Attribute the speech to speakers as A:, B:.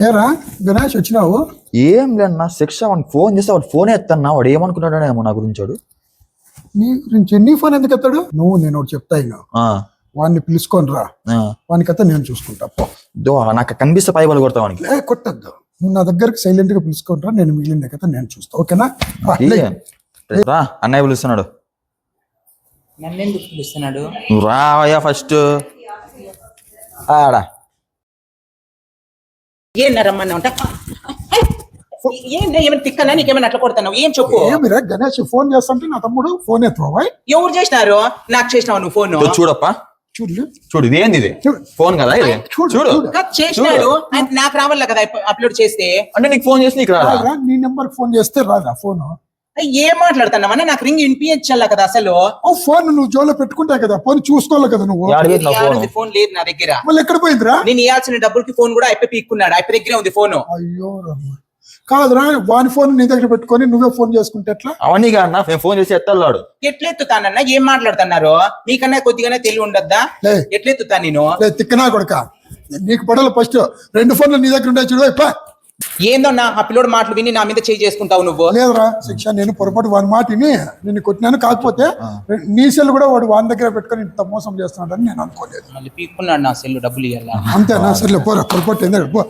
A: ఏరా గణేష్ వచ్చినావు?
B: ఏం లేదన్నా శిక్ష వాడికి ఫోన్ చేస్తే వాడు ఫోన్ ఎత్తన్నా వాడు ఏమనుకున్నాడేమో నా గురించి వాడు.
A: నీ గురించి నీ ఫోన్ ఎందుకు ఎత్తాడు? నేను ఒకటి చెప్తా ఇక వాడిని పిలుచుకొని రా, వానికైతే నేను చూసుకుంటా.
B: నాకు కనిపిస్తే పై వాళ్ళు కొడతా వానికి.
A: కొట్టద్దు, నువ్వు నా దగ్గరకు సైలెంట్ గా పిలుచుకొని రా, నేను మిగిలిన కథ నేను చూస్తా. ఓకేనా?
B: రా, అన్నయ్య పిలుస్తున్నాడు.
C: నన్నెందుకు పిలుస్తున్నాడు?
B: నువ్వు రావయ్యా ఫస్ట్. ఆడా
C: ఏమన్నా రమ్మన్నా ఉంటా? ఏమైనా తిక్కనా? నీకేమైనా అట్లా కొడతావు? ఏం చెప్పు.
A: ఏమిరా గణేష్ ఫోన్ చేస్తుంటే నా తమ్ముడు ఫోన్ ఎత్తువా?
C: ఎవరు చేసినారు? నాకు చేసినావు నువ్వు ఫోన్?
B: చూడప్పా, చూడు ఇది ఏంది, ఇది ఫోన్ కదా ఇది. చూడు
C: చేసినాడు, నాకు రావాల కదా అప్లోడ్ చేస్తే.
B: అంటే నీకు ఫోన్ చేసి నీకు రాదా?
A: నీ నెంబర్ ఫోన్ చేస్తే రాదా ఫోన్?
C: ఏం మాట్లాడుతున్నావన్నా? నాకు రింగ్ వినిపించాల కదా అసలు.
A: ఫోన్ నువ్వు జోలో పెట్టుకుంటావు కదా, ఫోన్ చూసుకోవాలి కదా నువ్వు.
C: ఫోన్ లేదు నా దగ్గర.
A: మళ్ళీ ఎక్కడ పోయిందిరా?
C: నేను ఇవ్వాల్సిన డబ్బులకి ఫోన్ కూడా అయిపోయి పీక్కున్నాడు. అయిపోయి దగ్గరే ఉంది ఫోన్.
A: అయ్యో కాదురా, వాని ఫోన్ నీ దగ్గర పెట్టుకొని నువ్వే ఫోన్ చేసుకుంటే ఎట్లా?
B: అవన్నీ కాదన్నా, ఫోన్ చేసి ఎత్తాడు.
C: ఎట్లెత్తుతానన్నా? ఏం మాట్లాడుతున్నారు? నీకన్నా కొద్దిగానే తెలివి ఉండద్దా? ఎట్లెత్తుతాను నేను?
A: తిక్కనా కొడక, నీకు పడలు ఫస్ట్ 2 ఫోన్లు నీ దగ్గర ఉండే చూడు.
C: ఏందన్నా ఆ పిల్లోడు మాటలు విని నా మీద చేయి చేసుకుంటావు నువ్వు?
A: లేదురా శిక్ష, నేను పొరపాటు వాని మాట విని నిన్ను కొట్టినాను. కాకపోతే నీ సెల్ కూడా వాడు వాని దగ్గర పెట్టుకొని ఇంత మోసం చేస్తున్నాడని నేను అనుకోలేదు.
C: మళ్ళీ పీక్కున్నాడు నా సెల్, డబ్బులు ఇవ్వాలా?
A: అంతే నా సెల్ పోరా, పొరపాటు ఏందో పో.